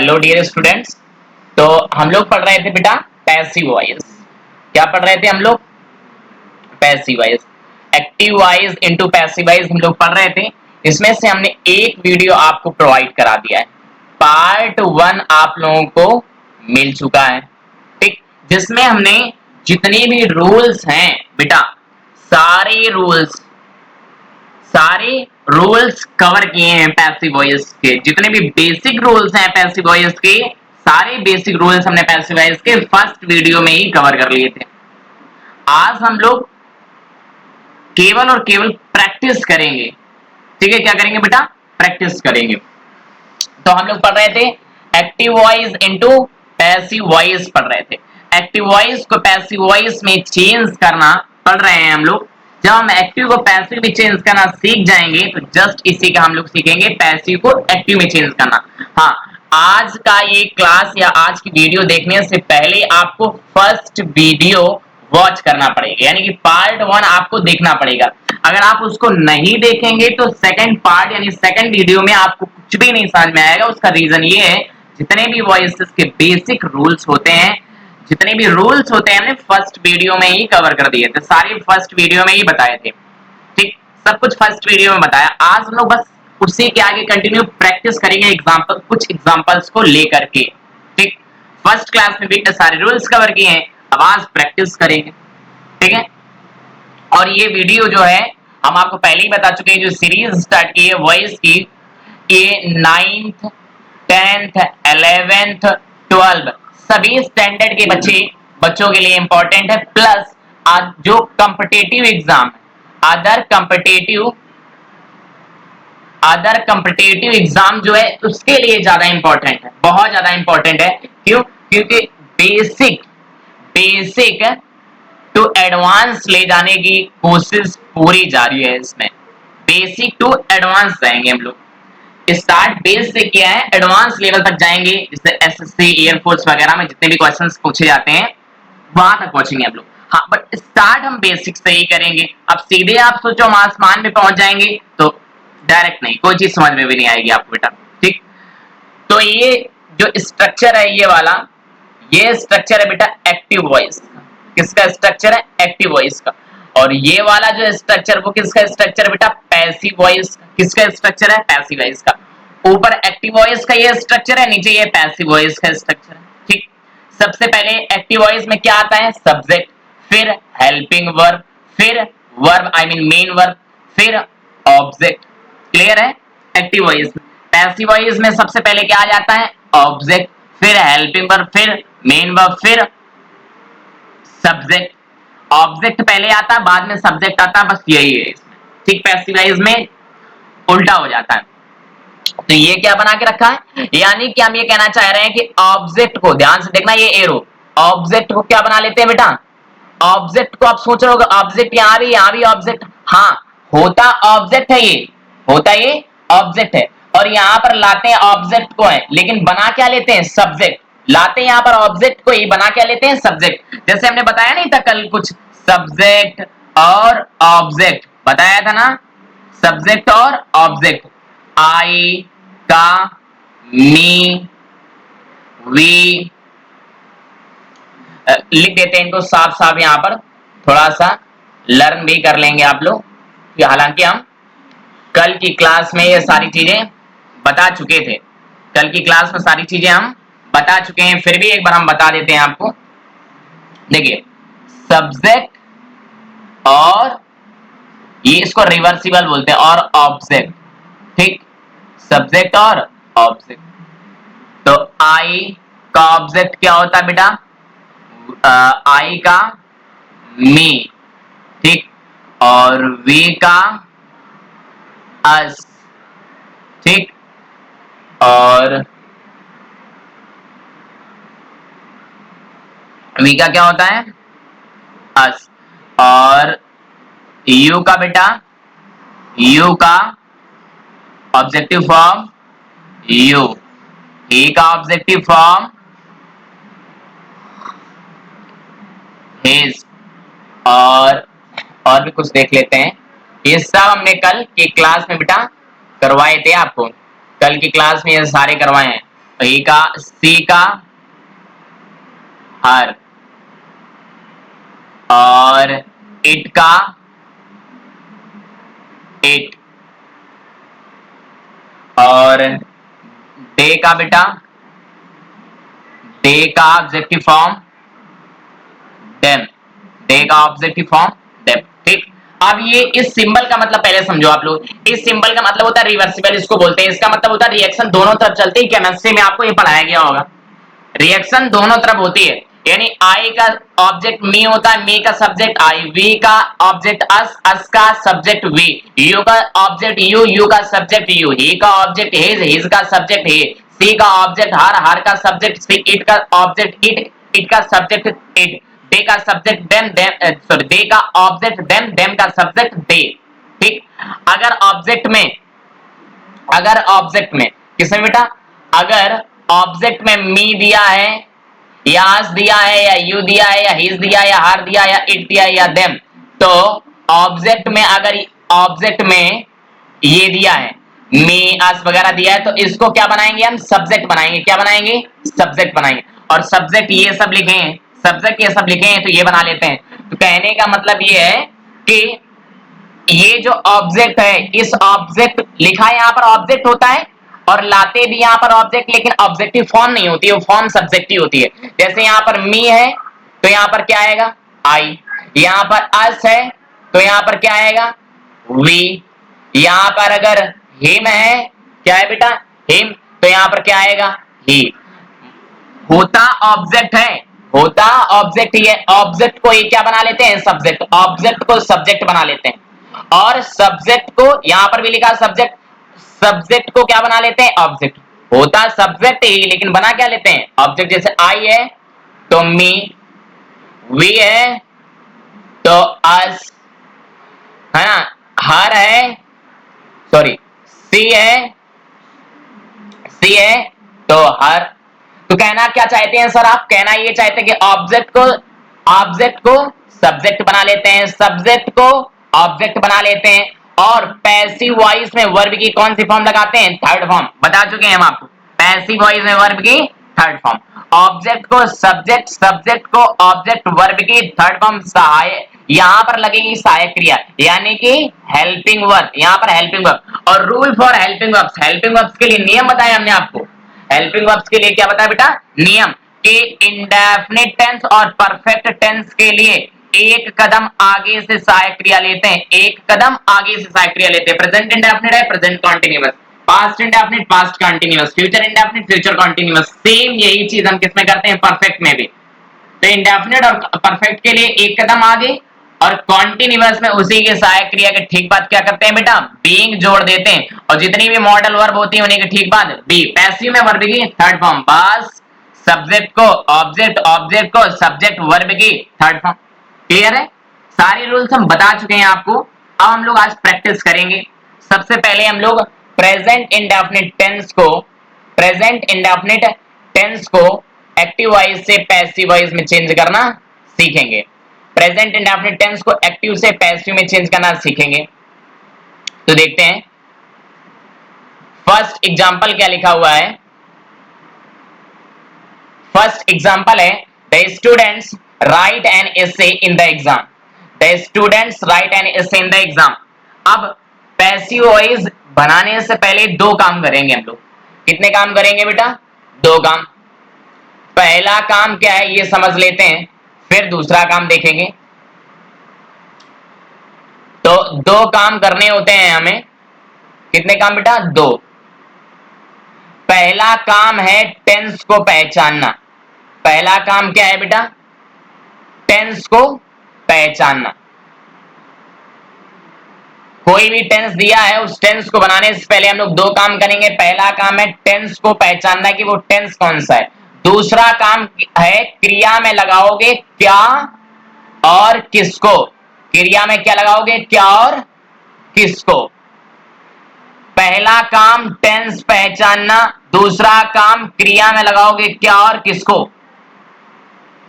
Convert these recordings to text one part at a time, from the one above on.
Hello dear students. तो हम लोग पढ़ रहे थे बेटा पैसिव वॉइस। क्या पढ़ रहे थे हम लोग? Passive voice. Active voice into passive voice हम लोग पढ़ रहे थे। इसमें से हमने एक वीडियो आपको प्रोवाइड करा दिया है। पार्ट 1 आप लोगों को मिल चुका है, ठीक, जिसमें हमने जितने भी रूल्स हैं बेटा, सारे रूल्स कवर किए हैं पैसिव वॉइस के। जितने भी बेसिक रूल्स हैं पैसिव वॉइस के, सारे बेसिक रूल्स हमने पैसिव वॉइस के फर्स्ट वीडियो में ही कवर कर लिए थे। आज हम लोग केवल और केवल प्रैक्टिस करेंगे। ठीक है, क्या करेंगे बेटा? प्रैक्टिस करेंगे। तो हम लोग पढ़ रहे थे active voice into passive voice पढ़ रहे थे। एक्टिव वॉइस को पैसिव वॉइस में चेंज करना पढ़ रहे हैं हम लोग। जब हम एक्टिव को पैसिव में चेंज करना सीख जाएंगे तो जस्ट इसी का हम लोग सीखेंगे पैसिव को एक्टिव में चेंज करना। हाँ, आज का ये क्लास या आज की वीडियो देखने से पहले आपको फर्स्ट वीडियो वॉच करना पड़ेगा, यानी कि पार्ट 1 आपको देखना पड़ेगा। अगर आप उसको नहीं देखेंगे तो सेकंड पार्ट यानी सेकंड वीडियो में आपको कुछ भी नहीं समझ में आएगा। उसका रीजन ये है, जितने भी वॉइसेस के बेसिक रूल्स होते हैं, जितने भी रूल्स होते हैं, हमने फर्स्ट वीडियो में ही कवर कर दिए थे। सारे फर्स्ट वीडियो में ही बताए थे, ठीक, सब कुछ फर्स्ट वीडियो में बताया। आज हम लोग बस उसी के आगे कंटिन्यू प्रैक्टिस करेंगे एग्जांपल, कुछ एग्जांपल्स को लेकर के। ठीक, फर्स्ट क्लास में भी सारे रूल्स कवर किए हैं, अब आज प्रैक्टिस करेंगे। ठीक है, और ये वीडियो जो है हम आपको पहले ही बता चुके हैं, जो सीरीज स्टार्ट की है वॉइस की, ये 9th 10th 11th 12 सभी स्टैंडर्ड के बच्चों के लिए इंपॉर्टेंट है। प्लस जो competitive exam, other competitive exam जो है उसके लिए ज्यादा इंपॉर्टेंट है, बहुत ज्यादा इंपॉर्टेंट है। क्यों? क्योंकि बेसिक टू एडवांस ले जाने की कोशिश पूरी जारी है। इसमें बेसिक टू एडवांस जाएंगे हम लोग। स्टार्ट बेस से किया है, एडवांस लेवल तक जाएंगे, जैसे एसएससी एयरफोर्स वगैरह में जितने भी क्वेश्चंस पूछे जाते हैं वहां तक पहुंचेंगे हम लोग। हाँ, बट स्टार्ट हम बेसिक से ही करेंगे। अब सीधे आप सोचो हम आसमान में पहुंच जाएंगे तो डायरेक्ट नहीं, कोई चीज समझ में भी नहीं आएगी आपको बेटा। ठीक, तो ये जो स्ट्रक्चर है ये वाला, ये स्ट्रक्चर है बेटा एक्टिव वॉइस। किसका स्ट्रक्चर है? एक्टिव वॉइस का। और ये वाला जो स्ट्रक्चर, वो किसका स्ट्रक्चर है बेटा? Passive voice. किसका स्ट्रक्चर है? पैसिव वॉइस का। ऊपर एक्टिव वॉइस का ये स्ट्रक्चर है, नीचे ये पैसिव वॉइस का स्ट्रक्चर है। ठीक, सबसे पहले एक्टिव वॉइस में क्या आता है? सब्जेक्ट, फिर हेल्पिंग वर्ब, फिर verb I mean main verb, फिर ऑब्जेक्ट। क्लियर है? एक्टिव वॉइस में। पैसिव वॉइस में सबसे पहले क्या आ जाता है? ऑब्जेक्ट, फिर हेल्पिंग वर्ब, फिर मेन वर्ब, फिर सब्जेक्ट। ऑब्जेक्ट पहले आता है, बाद में सब्जेक्ट आता है, बस यही है इसमें। ठीक, पैसिव वॉइस में उल्टा हो जाता है। तो ये क्या बना के रखा है, यानी कि हम ये कहना चाह रहे हैं कि ऑब्जेक्ट को, ध्यान से देखना ये एरो, ऑब्जेक्ट को क्या बना लेते हैं बेटा? ऑब्जेक्ट को आप सोच रहे हो ऑब्जेक्ट यहाँ भी ऑब्जेक्ट, हाँ होता ऑब्जेक्ट है, ये होता ये ऑब्जेक्ट है, और यहाँ पर लाते हैं ऑब्जेक्ट को है, लेकिन बना क्या लेते हैं? सब्जेक्ट। लाते हैं यहाँ पर ऑब्जेक्ट को ही, बना क्या लेते हैं? सब्जेक्ट। जैसे हमने बताया नहीं था कल कुछ, सब्जेक्ट और ऑब्जेक्ट बताया था ना, सब्जेक्ट और ऑब्जेक्ट। आई का, मी, वी, लिख देते हैं इनको साफ साफ यहाँ पर, थोड़ा सा लर्न भी कर लेंगे आप लोग। हालांकि हम कल की क्लास में ये सारी चीजें बता चुके थे, कल की क्लास में सारी चीजें हम बता चुके हैं, फिर भी एक बार हम बता देते हैं आपको। देखिए, सब्जेक्ट और ये इसको रिवर्सिबल बोलते हैं, और ऑब्जेक्ट। ठीक, सब्जेक्ट और ऑब्जेक्ट। तो आई का ऑब्जेक्ट क्या होता है बेटा? आई का मी, ठीक, और वी का अस, ठीक, और वी का क्या होता है? अस। और यू का बेटा, यू का ऑब्जेक्टिव फॉर्म यू, ही का ऑब्जेक्टिव फॉर्म हिज, और भी कुछ देख लेते हैं। ये सब हमने कल की क्लास में बेटा करवाए थे आपको, कल की क्लास में ये सारे करवाए हैं। ए का, सी का हर, और इट का इट, और डे का बेटा, डे का ऑब्जेक्टिव फॉर्म देम, डे का ऑब्जेक्टिव फॉर्म देम। ठीक, अब ये इस सिंबल का मतलब पहले समझो आप लोग। इस सिंबल का मतलब होता है रिवर्सिबल, इसको बोलते हैं। इसका मतलब होता है रिएक्शन दोनों तरफ चलती है। केमिस्ट्री में आपको ये पढ़ाया गया होगा, रिएक्शन दोनों तरफ होती है। यानी आई का ऑब्जेक्ट मी होता है, मी का सब्जेक्ट आई, वी का ऑब्जेक्ट अस, अस का सब्जेक्ट वी, यू का ऑब्जेक्ट यू, यू का सब्जेक्ट यू, ही का ऑब्जेक्ट हिज का सब्जेक्ट ही, सी का ऑब्जेक्ट हर का सब्जेक्ट सी, इट का ऑब्जेक्ट इट, इट का सब्जेक्ट इट, दे का सब्जेक्ट देम, सॉरी दे का ऑब्जेक्ट देम, देम का सब्जेक्ट दे। ठीक, अगर ऑब्जेक्ट में किसमें बेटा, अगर ऑब्जेक्ट में मी दिया है या अस दिया है या यू दिया है या हिज दिया या हर दिया या इट दिया या देम, तो ऑब्जेक्ट में अगर ऑब्जेक्ट में ये दिया है मी अस वगैरह दिया है, तो इसको क्या बनाएंगे हम, सब्जेक्ट बनाएंगे। क्या बनाएंगे, सब्जेक्ट बनाएंगे। और सब्जेक्ट ये सब लिखे हैं, सब्जेक्ट ये सब लिखे हैं, तो ये बना लेते हैं। तो कहने का मतलब ये है कि ये जो ऑब्जेक्ट है, इस ऑब्जेक्ट लिखा है यहाँ पर ऑब्जेक्ट होता है, और लाते भी यहाँ पर ऑब्जेक्ट, लेकिन ऑब्जेक्टिव फॉर्म नहीं होती है, वो फॉर्म सब्जेक्टिव होती है। जैसे यहाँ पर मी है तो यहाँ पर क्या आएगा, आई। यहाँ पर अस है तो यहाँ पर क्या आएगा, वी। यहाँ पर अगर हिम है, क्या है बेटा, हिम, तो यहाँ पर क्या आएगा, ही। होता ऑब्जेक्ट है, होता ऑब्जेक्ट, ये ऑब्जेक्ट को ये क्या बना लेते हैं, सब्जेक्ट, ऑब्जेक्ट को सब्जेक्ट बना लेते हैं। और सब्जेक्ट को यहां पर भी लिखा सब्जेक्ट, सब्जेक्ट को क्या बना लेते हैं, ऑब्जेक्ट। होता सब्जेक्ट ही, लेकिन बना क्या लेते हैं, ऑब्जेक्ट। जैसे आई है तो मी, वी है तो अस, है ना, हर है, सॉरी सी है, सी है तो हर। तो कहना क्या चाहते हैं सर आप, कहना ये चाहते हैं कि ऑब्जेक्ट को सब्जेक्ट बना लेते हैं, सब्जेक्ट को ऑब्जेक्ट बना लेते हैं, और पैसिव वॉइस में वर्ब की कौन सी फॉर्म लगाते हैं, थर्ड फॉर्म। बता चुके हैं हम आपको, पैसिव वॉइस में वर्ब की थर्ड फॉर्म, ऑब्जेक्ट को सब्जेक्ट, सब्जेक्ट को ऑब्जेक्ट, वर्ब की थर्ड फॉर्म सहाय, यहां पर लगेगी सहायक क्रिया, यानी कि हेल्पिंग वर्ब, यहां पर हेल्पिंग वर्ब। और rule for helping verbs, helping verbs के लिए नियम बताया हमने आपको। हेल्पिंग वर्ब्स के लिए क्या बताया बेटा, नियम, कि इंडेफिनिट टेंस और परफेक्ट टेंस के लिए एक कदम आगे से सहायक क्रिया लेते हैं, एक कदम आगे से सहायक क्रिया लेते हैं। प्रेजेंट इंडेफिनिट है present continuous, past indefinite past continuous, future indefinite future continuous. Same यही चीज हम किसमें करते हैं, परफेक्ट में भी। तो इंडेफिनिट और परफेक्ट के लिए एक कदम आगे, और कॉन्टिन्यूअस में उसी के सहायक क्रिया के ठीक बाद क्या करते हैं बेटा, बीइंग जोड़ देते हैं। और जितनी भी मॉडल वर्ब होती है उन्हीं के ठीक बाद बी। पैसिव में वर्ब की थर्ड फॉर्म, बस सब्जेक्ट को ऑब्जेक्ट, ऑब्जेक्ट को सब्जेक्ट, वर्ब की थर्ड फॉर्म। क्लियर है, सारे रूल्स हम बता चुके हैं आपको। अब हम लोग आज प्रैक्टिस करेंगे। सबसे पहले हम लोग प्रेजेंट इंडेफिनिट टेंस को, प्रेजेंट इंडेफिनिट टेंस को एक्टिव वॉइस से पैसिव वॉइस में चेंज करना सीखेंगे। प्रेजेंट इंडेफिनिट टेंस को एक्टिव से पैसिव में चेंज करना सीखेंगे। तो देखते हैं फर्स्ट एग्जांपल क्या लिखा हुआ है। फर्स्ट एग्जांपल है, the students right an essay in the exam, the students right an essay in the exam. अब पैसिव वॉइस बनाने से पहले दो काम करेंगे हम लोग। कितने काम करेंगे बेटा, दो काम। पहला काम क्या है ये समझ लेते हैं, फिर दूसरा काम देखेंगे। तो दो काम करने होते हैं हमें। कितने काम बेटा, दो। पहला काम है टेंस को पहचानना। पहला काम क्या है बेटा, टेंस को पहचानना। कोई भी टेंस दिया है, उस टेंस को बनाने से पहले हम लोग दो काम करेंगे। पहला काम है टेंस को पहचानना कि वो टेंस कौन सा है। दूसरा काम है क्रिया में लगाओगे क्या और किसको। क्रिया में क्या लगाओगे, क्या और किसको। पहला काम टेंस पहचानना, दूसरा काम क्रिया में लगाओगे क्या और किसको।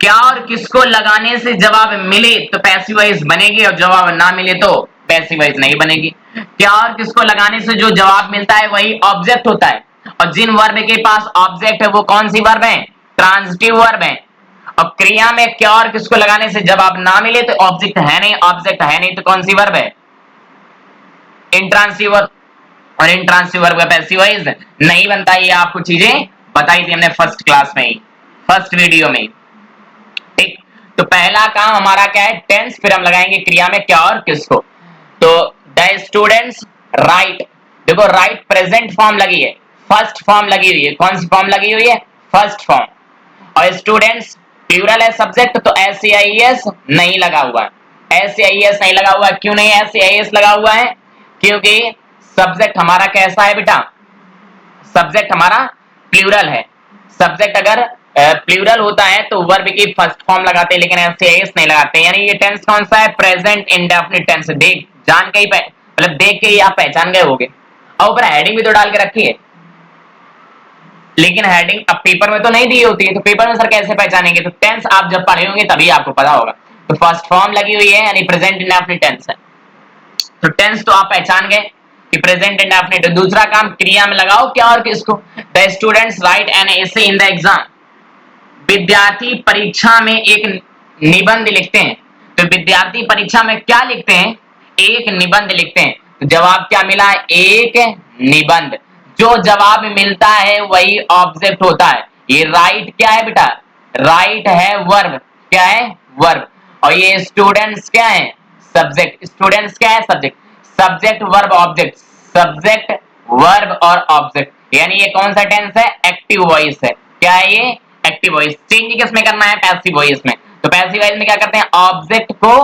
क्या और किसको लगाने से जवाब मिले तो पैसिव वॉइस बनेगी, और जवाब ना मिले तो पैसिव वॉइस नहीं बनेगी। क्या और किसको लगाने से जो जवाब मिलता है वही ऑब्जेक्ट होता है, और जिन वर्ब के पास ऑब्जेक्ट है वो कौन सी वर्ब है? ट्रांजिटिव वर्ब है। अब क्रिया में क्या और किसको लगाने से जवाब ना मिले तो ऑब्जेक्ट है नहीं, ऑब्जेक्ट है नहीं तो कौन सी वर्ब है? Intransitive verb. और इंट्रांसिटिव वर्ब का पैसिव वॉइस नहीं बनता। ये आपको चीजें बताई थी हमने फर्स्ट क्लास में ही, फर्स्ट वीडियो में। ठीक, तो पहला काम हमारा क्या है? टेंस। फिर हम लगाएंगे क्रिया में क्या और किसको। तो द स्टूडेंट्स राइट, देखो राइट प्रेजेंट फॉर्म लगी है, फर्स्ट फॉर्म लगी हुई है। कौन सी फॉर्म लगी हुई है? First form. और स्टूडेंट्स प्लूरल है सब्जेक्ट, तो एस नहीं लगा हुआ है। एस नहीं लगा हुआ है। क्यों नहीं एस लगा हुआ है? क्योंकि सब्जेक्ट हमारा कैसा है बेटा? सब्जेक्ट हमारा प्लूरल है। सब्जेक्ट अगर प्लूरल होता है तो वर्ब की फर्स्ट फॉर्म लगाते हैं, लेकिन एस नहीं लगाते। यानी ये टेंस कौन सा है? Present indefinite tense. देख जान के ही मतलब देख के ही आप पहचान गए होगे। और ऊपर हेडिंग भी तो डाल के रखी है, लेकिन हेडिंग अब पेपर में तो नहीं दी होती है, तो पेपर में सर कैसे पहचानेंगे? तो टेंस आप जब पढ़े होंगे तभी आपको पता होगा। तो फर्स्ट फॉर्म लगी हुई है यानी प्रेजेंट इंडेफिनिट टेंस है। तो टेंस तो आप पहचान गए कि प्रेजेंट इंडेफिनिट। दूसरा काम क्रिया में लगाओ क्या और किसको। The students right an essay in the exam, विद्यार्थी परीक्षा में एक निबंध लिखते हैं। तो विद्यार्थी परीक्षा में क्या लिखते हैं? एक निबंध लिखते हैं। तो जवाब क्या मिला? एक निबंध। जो जवाब मिलता है वही ऑब्जेक्ट होता है। ये राइट क्या है बेटा? राइट है वर्ब। क्या है? वर्ब। और ये स्टूडेंट्स क्या है? सब्जेक्ट। स्टूडेंट्स क्या है? Subject. Subject verb object, subject verb और ऑब्जेक्ट। यानी ये कौन सा टेंस है? एक्टिव वॉइस है। क्या है ये? Active voice. चेंज किस में करना है? पैसिव वॉइस में। तो पैसिव वॉइस में क्या करते हैं? ऑब्जेक्ट को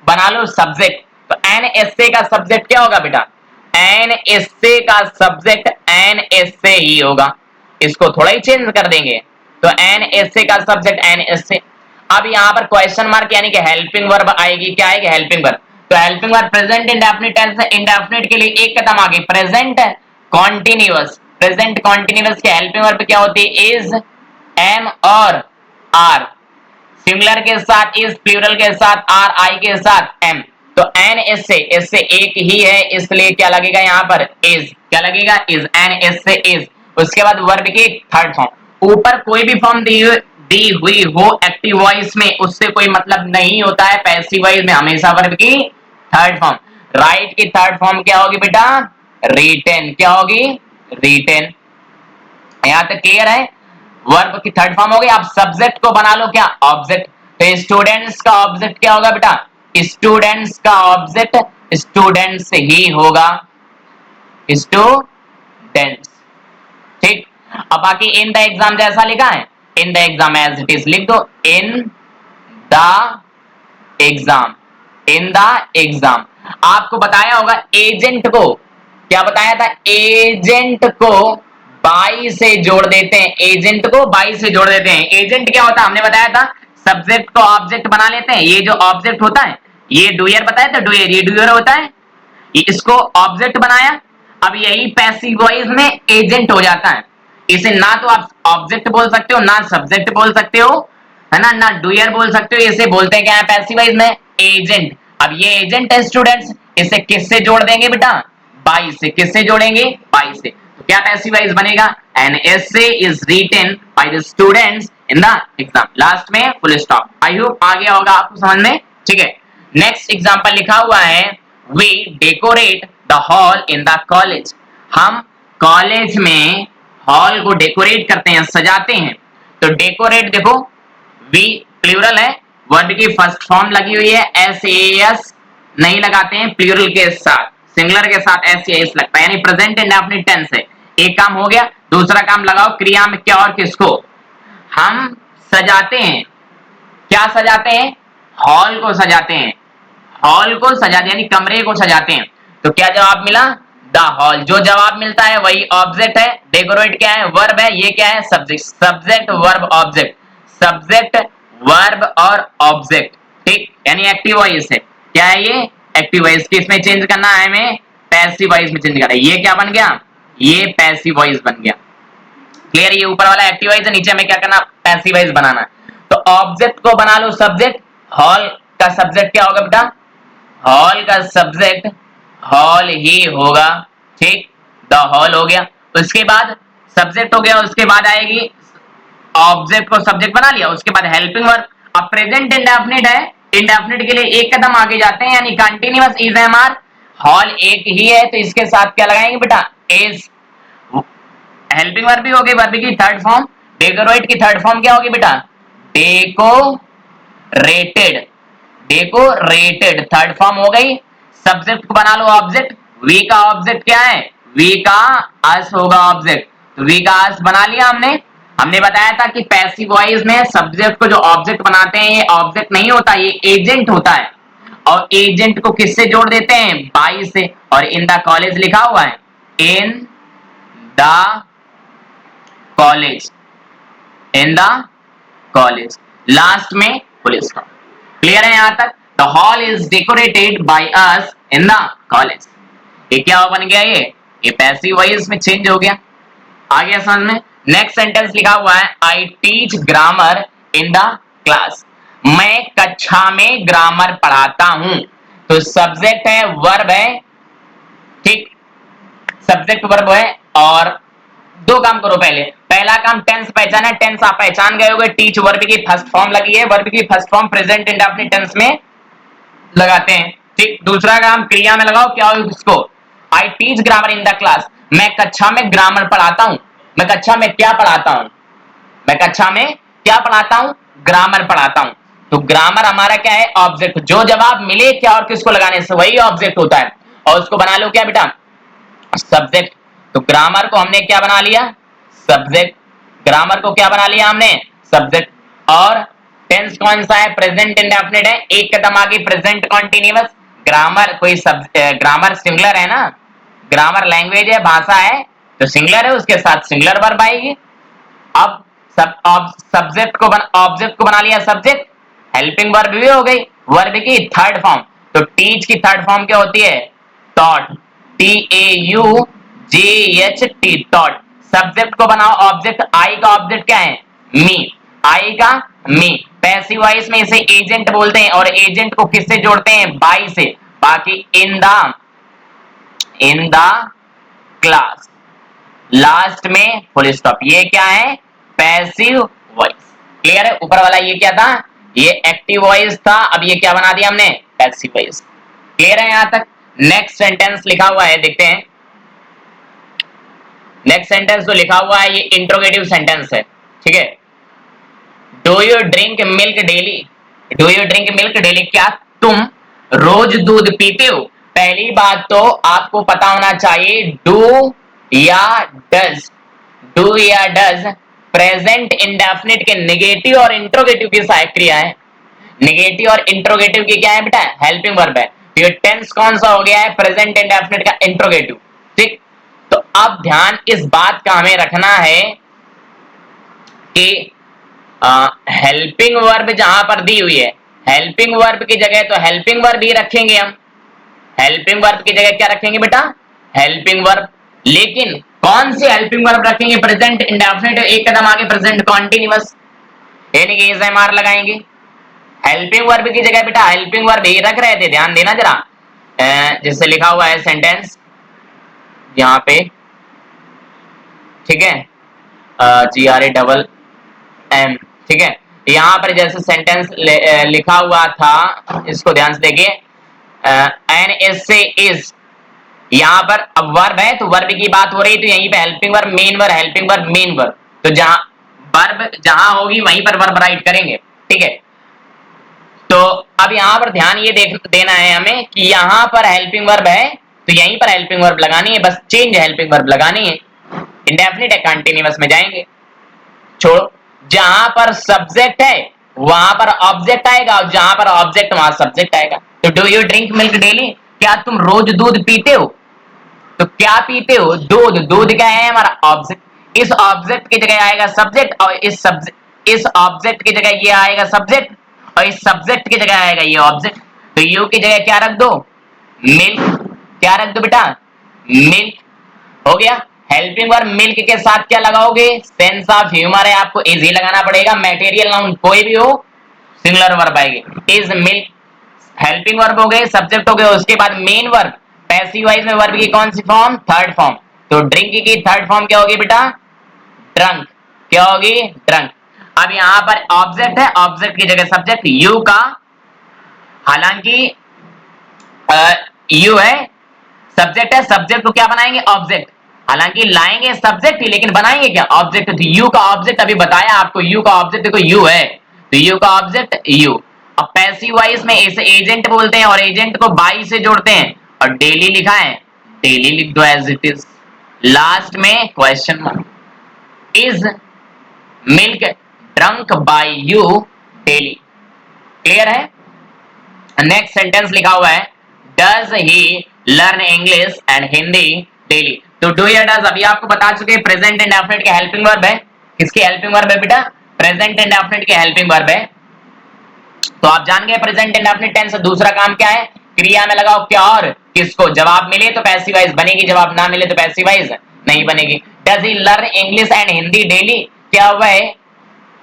बना लो सब्जेक्ट। तो एन एसए का सब्जेक्ट क्या होगा बेटा? एन एसए का सब्जेक्ट एन एसए ही होगा। इसको थोड़ा ही चेंज कर देंगे। तो एन एसए का सब्जेक्ट एन एसए। अब यहां पर क्वेश्चन मार्क यानी कि हेल्पिंग वर्ब आएगी। क्या आएगी? Helping verb. तो helping verb present indefinite tense है। इंडेफिनिट के लिए एक कदम आगे प्रेजेंट कॉन्टिन्यूअस। प्रेजेंट कॉन्टिन्यूअस के हेल्पिंग वर्ब क्या होती है? इज, एम और आर। सिंगुलर के साथ इज, प्लूरल के साथ आर, आई के साथ एम। तो एन इससे एक ही है, इसलिए क्या लगेगा यहाँ पर? इज। क्या लगेगा? इज। एन इससे इज। उसके बाद वर्ब की थर्ड फॉर्म। ऊपर कोई भी फॉर्म दी हुई हो एक्टिव वॉइस में, उससे कोई मतलब नहीं होता है। पैसिव वॉइस में हमेशा वर्ब की थर्ड फॉर्म। राइट की थर्ड फॉर्म क्या होगी बेटा? रिटेन। क्या होगी? रिटेन। यहां तक क्लियर है? वर्ब की थर्ड फॉर्म हो गई। आप सब्जेक्ट को बना लो क्या? ऑब्जेक्ट। तो स्टूडेंट्स का ऑब्जेक्ट क्या होगा बेटा? स्टूडेंट्स का ऑब्जेक्ट स्टूडेंट्स ही होगा। स्टूडेंट्स। ठीक। अब बाकी इन द एग्जाम जैसा लिखा है, in the exam as it is लिख दो। In the exam, in the exam. आपको बताया होगा एजेंट को, क्या बताया था? एजेंट को बाई से जोड़ देते हैं। एजेंट को बाई से जोड़ देते हैं। एजेंट क्या होता है? हमने बताया था सब्जेक्ट को ऑब्जेक्ट बना लेते हैं। ये जो ऑब्जेक्ट होता है, ये डूयर बताया था, डूयर, ये डूयर होता है, इसको ऑब्जेक्ट बनाया। अब यही पैसिव वॉइस में एजेंट हो जाता है। इसे ना तो आप ऑब्जेक्ट बोल सकते हो, ना सब्जेक्ट बोल सकते हो, है ना, ना डूयर बोल सकते हो। इसे बोलते हैं क्या है पैसिव वॉइस में? एजेंट। अब ये एजेंट है स्टूडेंट्स, इसे किससे जोड़ देंगे बेटा? बाई से। किससे जोड़ेंगे? बाई से। तो क्या पैसिव वॉइस बनेगा? An essay is written by the students in the exam. Last में फुल स्टॉप। आई होप आ गया होगा आपको समझ में। ठीक है, नेक्स्ट एग्जांपल लिखा हुआ है, we decorate the hall in the college. हम कॉलेज में हॉल को डेकोरेट करते हैं, सजाते हैं। तो डेकोरेट देखो, वी प्लूरल है, वर्ब की फर्स्ट फॉर्म लगी हुई है, एस ए एस नहीं लगाते हैं प्लूरल के साथ, सिंगुलर के साथ एस ए एस लगता है, यानी प्रेजेंट इंडेफिनिट टेंस है। एक काम हो गया। दूसरा काम लगाओ क्रिया में क्या और किसको। हम सजाते हैं। क्या सजाते हैं? हॉल को सजाते हैं। हॉल को सजाते यानी कमरे को सजाते हैं। तो क्या जवाब मिला? The hall. जो जवाब मिलता है वही ऑब्जेक्ट है। डेकोरेट क्या है? वर्ब है। ये क्या है? Subject. Subject verb object, subject verb और ऑब्जेक्ट। ठीक, यानी एक्टिव वॉइस है। क्या है ये? Active voice. किसमें चेंज करना है हमें? पैसिव वॉइस में चेंज करना है। ये क्या बन गया? ये पैसिव वॉइस बन गया। क्लियर? ये ऊपर वाला एक्टिव वॉइस है, नीचे में क्या करना? पैसिव वॉइस बनाना है। तो ऑब्जेक्ट को बना लो सब्जेक्ट। हॉल का सब्जेक्ट क्या होगा बेटा? हॉल का सब्जेक्ट हॉल ही होगा। ठीक, द हॉल हो गया। उसके बाद सब्जेक्ट हो गया, उसके बाद आएगी ऑब्जेक्ट को सब्जेक्ट बना लिया, उसके बाद हेल्पिंग वर्ब। अब प्रेजेंट इंडेफिनिट है, इंडेफिनिट के लिए एक कदम आगे जाते हैं, यानी continuous is am are, hall एक ही है तो इसके साथ क्या लगाएंगे बेटा, इज। हेल्पिंग वर्ब भी हो गई, वर्ब की थर्ड फॉर्म। डेकोरेट की थर्ड फॉर्म क्या होगी बेटा, डेकोरेटेड, डेकोरेटेड थर्ड फॉर्म हो गई। सब्जेक्ट को बना लो ऑब्जेक्ट, वी का ऑब्जेक्ट क्या है, वी का अस होगा ऑब्जेक्ट, तो वी का अस बना लिया हमने। हमने बताया था कि पैसिव वॉइस में सब्जेक्ट को जो ऑब्जेक्ट बनाते हैं, ये ऑब्जेक्ट नहीं होता, ये एजेंट होता है। और एजेंट को किससे जोड़ देते हैं, बाई से। और इन द कॉलेज लिखा हुआ है, in the college, in the college, last में फुल स्टॉप। क्लियर है यहां तक। The hall is decorated by us in the college. ये क्या बन गया, ये पैसिव वॉइस में चेंज हो गया। आ गया समझ में। नेक्स्ट सेंटेंस लिखा हुआ है, I teach grammar in the class, मैं कक्षा में ग्रामर पढ़ाता हूं। तो सब्जेक्ट है, वर्ब है, ठीक, सब्जेक्ट वर्ब है। और दो काम करो, पहला काम टेंस पहचाना, टेंस आप पहचान गए होंगे, टीच वर्ब की फर्स्ट फॉर्म लगी है, वर्ब की first form present indefinite tense में लगाते हैं, ठीक। दूसरा काम क्रिया में लगाओ, क्या हो इसको, I teach grammar in the class, मैं कक्षा में ग्रामर पढ़ाता हूं। मैं कक्षा में क्या पढ़ाता हूं, मैं कक्षा में क्या पढ़ाता हूं, ग्रामर पढ़ाता हूं। तो ग्रामर हमारा क्या है, ऑब्जेक्ट। जो जवाब मिले क्या और किसको लगाने से वही ऑब्जेक्ट होता है। और उसको बना लो क्या बेटा, सब्जेक्ट। तो ग्रामर को हमने क्या बना लिया, सब्जेक्ट। ग्रामर को क्या बना लिया हमने, सब्जेक्ट। और टेंस कौन सा है, प्रेजेंट इंडेफिनिट है, एक कदम आगे प्रेजेंट कॉन्टिन्यूअस। ग्रामर कोई ग्रामर सिंगुलर है ना, ग्रामर लैंग्वेज है, भाषा है, तो सिंगुलर है, उसके साथ सिंगुलर वर्ब आएगी। अब सब्जेक्ट को ऑब्जेक्ट को बना लिया सब्जेक्ट, हेल्पिंग वर्ब भी हो गई, वर्ब की थर्ड फॉर्म। तो टीच की थर्ड फॉर्म क्या होती है, taught, T A you J H T, taught. Subject को बनाओ ऑब्जेक्ट, आई का ऑब्जेक्ट क्या है, मी, आई का मी। पैसिव वॉइस में इसे एजेंट बोलते हैं, और एजेंट को किससे जोड़ते हैं, बाई से। बाकी इन द क्लास, लास्ट में फुल स्टॉप। ये क्या है, पैसिव वॉइस। क्लियर है। ऊपर वाला ये क्या था, ये एक्टिव वॉइस था, अब ये क्या बना दिया हमने, पैसिव वॉइस। क्लियर है यहां तक। नेक्स्ट सेंटेंस लिखा हुआ है, देखते हैं। नेक्स्ट सेंटेंस जो लिखा हुआ है ये इंट्रोगेटिव सेंटेंस है, ठीक है। Do you drink milk daily, do you drink milk daily, क्या तुम रोज दूध पीते हो। पहली बात तो आपको पता होना चाहिए, डू या डज, डू या डज प्रेजेंट इंडेफिनिट के नेगेटिव और इंट्रोगेटिव की सहायक क्रिया है। नेगेटिव और इंट्रोगेटिव की क्या है बेटा, हेल्पिंग वर्ब है। तो ये टेंस कौन सा हो गया है, प्रेजेंट इंडेफिनिट का इंट्रोगेटिव, ठीक। तो अब ध्यान इस बात का हमें रखना है कि हेल्पिंग वर्ब जहां पर दी हुई है, हेल्पिंग वर्ब की जगह तो हेल्पिंग वर्ब ही रखेंगे हम। हेल्पिंग वर्ब की जगह क्या रखेंगे बेटा, हेल्पिंग वर्ब। लेकिन कौन सी हेल्पिंग वर्ब रखेंगे, प्रेजेंट इंडेफिनिट, एक कदम आगे प्रेजेंट कॉन्टिन्यूअस, यानी कि एसएमआर लगाएंगे। हेल्पिंग वर्ब की जगह बेटा हेल्पिंग वर्ब ही रख रहे थे, ध्यान देना जरा। जैसे लिखा हुआ है सेंटेंस यहाँ पे, ठीक है, GRAMM, ठीक है। यहाँ पर जैसे सेंटेंस लिखा हुआ था, इसको ध्यान से देखिए, एन एस से इज, यहाँ पर अब वर्ब है तो वर्ब की बात हो रही, तो यहीं पे helping verb main verb, helping verb main verb, तो जहां वर्ब जहां होगी वहीं पर वर्ब राइट करेंगे, ठीक है। तो अब यहाँ पर ध्यान ये देना है हमें कि यहाँ पर हेल्पिंग वर्ब है तो यहीं पर हेल्पिंग वर्ब लगानी है, बस चेंज हेल्पिंग वर्ब लगानी है। इंडेफिनिट है, कंटिन्यूअस में जाएंगे, छोड़ो। जहां पर सब्जेक्ट है वहां पर ऑब्जेक्ट आएगा, और जहां पर ऑब्जेक्ट वहां सब्जेक्ट आएगा। तो do you drink milk daily, क्या तुम रोज दूध पीते हो। तो क्या पीते हो, दूध, दूध क्या है हमारा ऑब्जेक्ट। इस ऑब्जेक्ट की जगह आएगा सब्जेक्ट, और इस ऑब्जेक्ट की जगह ये आएगा सब्जेक्ट, और इस सब्जेक्ट की जगह आएगा ये ऑब्जेक्ट। तो यू की जगह क्या रख दो, मिल्क, क्या रख दो बेटा, मिल्क, हो गया। हेल्पिंग वर्ब मिल्क के साथ क्या लगाओगे, सेंस ऑफ ह्यूमर है, आपको इज ही लगाना पड़ेगा। मटेरियल नाउन कोई भी हो, सिंगुलर वर्ब आएगी, इज मिल्क। हेल्पिंग वर्ब हो गए, सब्जेक्ट हो गए, उसके बाद मेन वर्ब। पैसिव वॉइस में वर्ब की कौन सी फॉर्म, थर्ड फॉर्म। तो ड्रिंक की थर्ड फॉर्म क्या होगी बेटा, ड्रंक, क्या होगी ड्रंक। अब यहां पर ऑब्जेक्ट है, ऑब्जेक्ट की जगह सब्जेक्ट यू का, हालांकि यू है, सब्जेक्ट है, सब्जेक्ट को क्या बनाएंगे ऑब्जेक्ट, हालांकि लाएंगे सब्जेक्ट ही लेकिन बनाएंगे क्या ऑब्जेक्ट। तो यू का ऑब्जेक्ट अभी बताया आपको, यू का ऑब्जेक्ट देखो यू है, तो यू का ऑब्जेक्ट यू। अब पैसिव वॉइस में इसे एजेंट बोलते हैं और एजेंट को बाई से जोड़ते हैं, और डेली लिखा है डेली लिख दो एज इट इज, लास्ट में question mark. Is milk drunk by you daily, clear है। नेक्स्ट सेंटेंस लिखा हुआ है does he learn English and Hindi daily. तो डू या डज अभी आपको बता चुके हैं प्रेजेंट इंडेफिनिट के हेल्पिंग वर्ब है, किसके हेल्पिंग वर्ब है बेटा, प्रेजेंट इंडेफिनिट के हेल्पिंग वर्ब है। तो आप जान गए प्रेजेंट इंडेफिनिट टेंस, दूसरा काम क्या है, क्रिया में लगाओ क्या और किसको, जवाब मिले तो पैसिव वॉइस बनेगी, जवाब ना मिले तो पैसिव वॉइस नहीं बनेगी। Does he learn English and Hindi daily, क्या हुआ है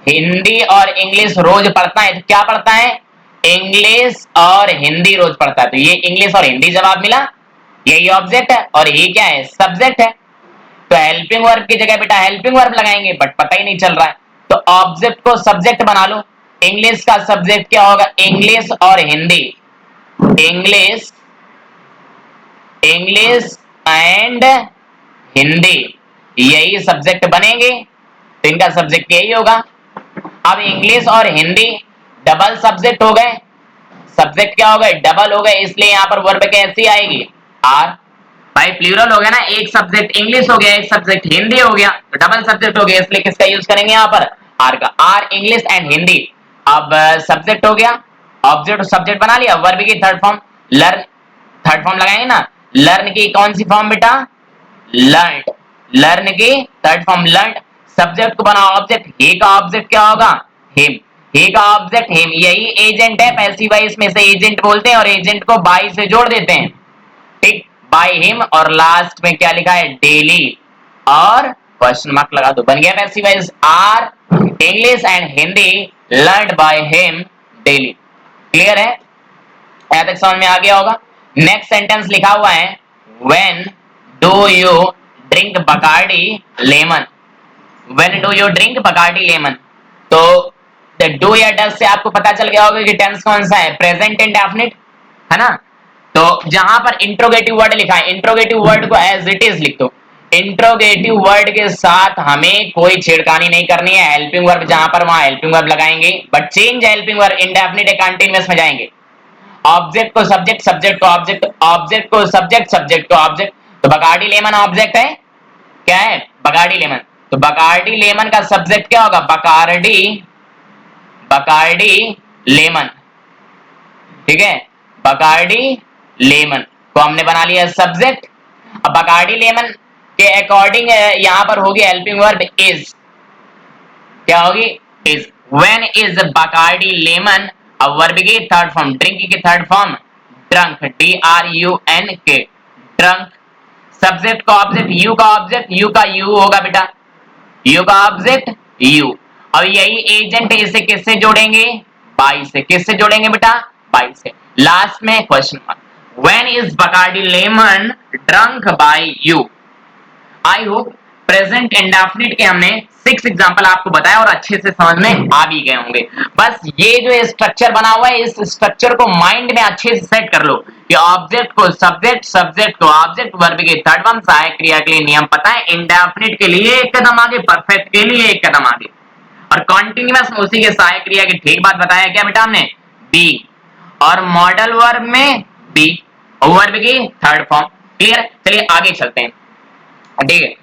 हिंदी और इंग्लिश रोज पढ़ता है, तो क्या पढ़ता है इंग्लिश और हिंदी रोज पढ़ता है, तो ये इंग्लिश और हिंदी जवाब मिला, यही ऑब्जेक्ट है और ये क्या है सब्जेक्ट है। तो हेल्पिंग वर्ब की जगह बेटा हेल्पिंग वर्ब लगाएंगे, बट पता ही नहीं चल रहा है, तो ऑब्जेक्ट को सब्जेक्ट बना लो। इंग्लिश का सब्जेक्ट क्या होगा इंग्लिश और Hindi, English, English and Hindi, यही सब्जेक्ट बनेंगे, तो इनका सब्जेक्ट यही होगा। अब इंग्लिश और हिंदी डबल सब्जेक्ट हो गए, सब्जेक्ट क्या हो गए डबल हो गए, इसलिए यहां पर वर्ब कैसी आएगी आर। भाई प्लूरल हो गया ना, एक सब्जेक्ट इंग्लिश हो गया, एक सब्जेक्ट हिंदी हो गया, तो डबल सब्जेक्ट हो गया, इसलिए किसका यूज करेंगे यहां पर आर का, आर इंग्लिश एंड हिंदी। अब सब्जेक्ट हो गया, ऑब्जेक्ट सब्जेक्ट बना लिया, वर्ब की third form learn, third form लगाएंगे ना, लर्न की कौन सी फॉर्म बेटा लर्न, लर्न की थर्ड फॉर्म लर्न, सब्जेक्ट को बनाओ ऑब्जेक्ट, ही का ऑब्जेक्ट क्या होगा हिम, ही का ऑब्जेक्ट हिम, यही एजेंट है, पैसिव वॉइस में से एजेंट बोलते हैं और एजेंट को बाय से जोड़ देते हैं, ठीक बाय हिम, और लास्ट में क्या लिखा है डेली और क्वेश्चन मार्क लगा दो, बन गया passive voice are English and Hindi learned by him daily. Clear है, यहां तक समझ में आ गया होगा। नेक्स्ट सेंटेंस लिखा हुआ है when do you drink Bacardi lemon, when do you drink Bacardi lemon, तो डू या डज से आपको पता चल गया होगा कि टेंस कौन सा है प्रेजेंट इंडेफिनिट है ना। तो जहां पर इंट्रोगेटिव वर्ड लिखा है, इंट्रोगेटिव वर्ड को एज इट इज लिख दो, इंट्रोगेटिव वर्ड के साथ हमें कोई छेड़खानी नहीं करनी है, हेल्पिंग वर्ब जहां पर वहां हेल्पिंग वर्ब लगाएंगे, but change helping verb indefinite continuous में जाएंगे, ऑब्जेक्ट को सब्जेक्ट, सब्जेक्ट को ऑब्जेक्ट, ऑब्जेक्ट को सब्जेक्ट, सब्जेक्ट को ऑब्जेक्ट, तो बकार्डी लेमन ऑब्जेक्ट है, क्या है बकार्डी लेमन, तो बकार्डी लेमन का सब्जेक्ट क्या होगा बकार्डी, बकार्डी लेमन, ठीक है बकार्डी लेमन को हमने बना लिया सब्जेक्ट। अब बकार्डी लेमन के अकॉर्डिंग यहां पर होगी हेल्पिंग वर्ब इज, क्या होगी is, when is Bacardi lemon, अब वर्ब की थर्ड फॉर्म, ड्रिंक की third form drunk, D R U N K drunk, subject का ऑब्जेक्ट यू का ऑब्जेक्ट, यू का यू होगा बेटा, यू का ऑब्जेक्ट यू, अब यही एजेंट इसे किससे जोड़ेंगे बाई से, किससे जोड़ेंगे बेटा बाई से, लास्ट में question mark, when is Bacardi lemon drunk by you. I hope present indefinite के हमने 6 एग्जांपल आपको बताया और अच्छे से समझ में आ भी गए होंगे। बस ये जो स्ट्रक्चर बना हुआ है, इस स्ट्रक्चर को माइंड में अच्छे से सेट कर लो कि ऑब्जेक्ट को सब्जेक्ट, सब्जेक्ट को ऑब्जेक्ट, वर्ब के थर्ड फॉर्म, सहायक क्रिया के लिए नियम पता है, इंडेफिनिट के लिए एक कदम आगे, परफेक्ट के लिए एक कदम आगे, और कॉन्टिन्यूअस में उसी के सहायक क्रिया की ठीक बात बताया क्या बेटा हमने बी, और मॉडल वर्ब में बी, वर्ब की थर्ड फॉर्म। क्लियर, चलिए आगे चलते हैं, ठीक है।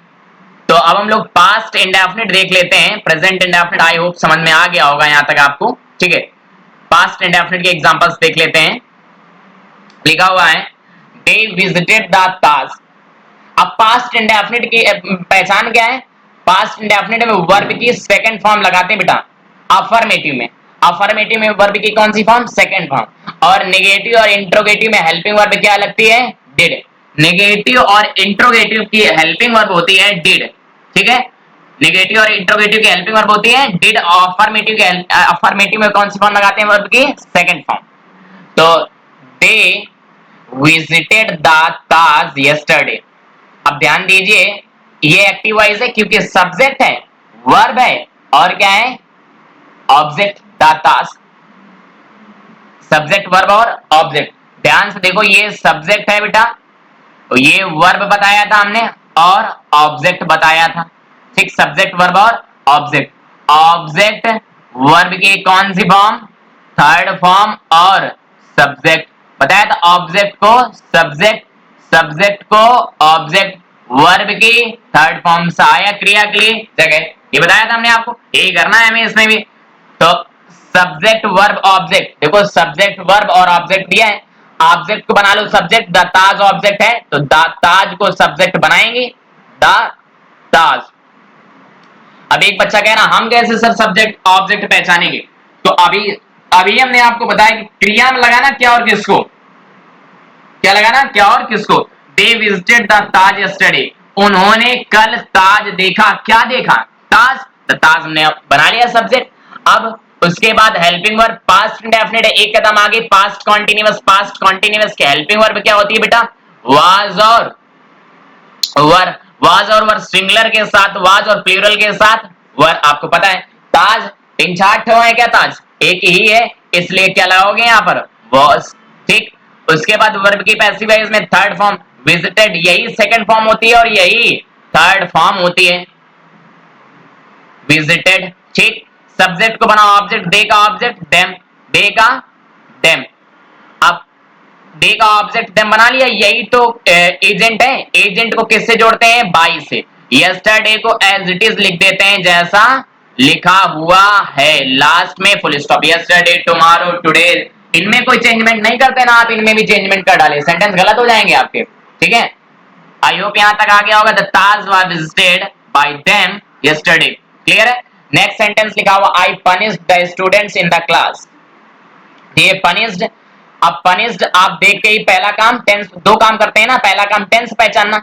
तो अब हम लोग पास्ट इंडेफिनिट देख लेते हैं, प्रेजेंट इंडेफिनिट आई होप समझ में आ गया होगा यहां तक आपको, ठीक है। पास्ट इंडेफिनिट के एग्जांपल्स देख लेते हैं, लिखा हुआ है दे विजिटेड द ताज। अब पास्ट इंडेफिनिट की पहचान क्या है, पास्ट इंडेफिनिट में वर्ब की सेकंड फॉर्म लगाते हैं बेटा अफर्मेटिव में, अफर्मेटिव में वर्ब की कौन सी फॉर्म सेकंड फॉर्म, और नेगेटिव और इंट्रोगेटिव में हेल्पिंग वर्ब क्या लगती है डिड, नेगेटिव और इंट्रोगेटिव की हेल्पिंग वर्ब होती है डिड, ठीक है, नेगेटिव और इंट्रोगेटिव की हेल्पिंग वर्ब होती है डिड, अफर्मेटिव के अफर्मेटिव में कौन सी फॉर्म लगाते हैं वर्ब की सेकंड फॉर्म। तो they visited the Taj yesterday, अब ध्यान दीजिए ये एक्टिव वॉइस है क्योंकि सब्जेक्ट है, वर्ब है और क्या है, object the Taj. Subject verb और ऑब्जेक्ट, ध्यान से देखो ये सब्जेक्ट है बेटा, तो ये वर्ब बताया था हमने और ऑब्जेक्ट बताया था, ठीक, सब्जेक्ट वर्ब और ऑब्जेक्ट। ऑब्जेक्ट वर्ब की कौन सी फॉर्म, थर्ड फॉर्म, और सब्जेक्ट बताया था ऑब्जेक्ट को सब्जेक्ट, सब्जेक्ट को ऑब्जेक्ट, वर्ब की थर्ड फॉर्म सहायक क्रिया के लिए जगह, ये बताया था हमने आपको, यही करना है हमें इसमें भी। तो सब्जेक्ट वर्ब ऑब्जेक्ट, देखो सब्जेक्ट वर्ब और ऑब्जेक्ट दिया है, ऑब्जेक्ट को बना लो सब्जेक्ट, द ताज ऑब्जेक्ट है तो द ताज को सब्जेक्ट बनाएंगे, द ताज। अब एक बच्चा कह रहा हम कैसे सर सब्जेक्ट ऑब्जेक्ट पहचानेंगे, तो अभी अभी हमने आपको बताया कि क्रिया में लगाना क्या और किसको, क्या लगाना क्या और किसको, they visited the Taj yesterday, उन्होंने कल ताज देखा, क्या देखा, ताज, द ताज हमने बना लिया सब्जेक्ट। अब उसके बाद हेल्पिंग वर्ब पास्ट इंडेफिनिट है, एक कदम आगे पास्ट कॉन्टिन्यूअस, पास्ट कॉन्टिन्यूअस के हेल्पिंग वर्ब क्या होती है बेटा, वाज और वर, वाज और वर सिंगुलर के साथ, वाज और प्लूरल के साथ वर, आपको पता है ताज तीन चार ठो है क्या, ताज एक ही है, इसलिए क्या लगाओगे यहाँ पर वाज, ठीक। उसके बाद वर्ब की पैसिव वॉइस में थर्ड फॉर्म विजिटेड, यही सेकंड फॉर्म होती है और यही थर्ड फॉर्म होती है, विजिटेड, ठीक। सब्जेक्ट को बनाओ ऑब्जेक्ट, दे का ऑब्जेक्ट देम, दे का देम। अब दे का ऑब्जेक्ट देम बना लिया, यही तो एजेंट है, एजेंट को किससे जोड़ते हैं, बाई से। यस्टरडे को एज इट इज लिख देते हैं जैसा लिखा हुआ है, लास्ट में full stop, yesterday tomorrow today, इनमें कोई चेंजमेंट नहीं करते ना आप, इनमें भी चेंजमेंट कर डाले सेंटेंस गलत हो जाएंगे आपके, ठीक है। आई होप यहां तक आ गया होगा, the Taj was visited by them yesterday, clear है। नेक्स्ट सेंटेंस लिखा हुआ I punished the students in the class, ये पनिश्ड, अब पनिश्ड आप देख के ही पहला काम टेंस, दो काम करते हैं ना, पहला काम टेंस पहचानना,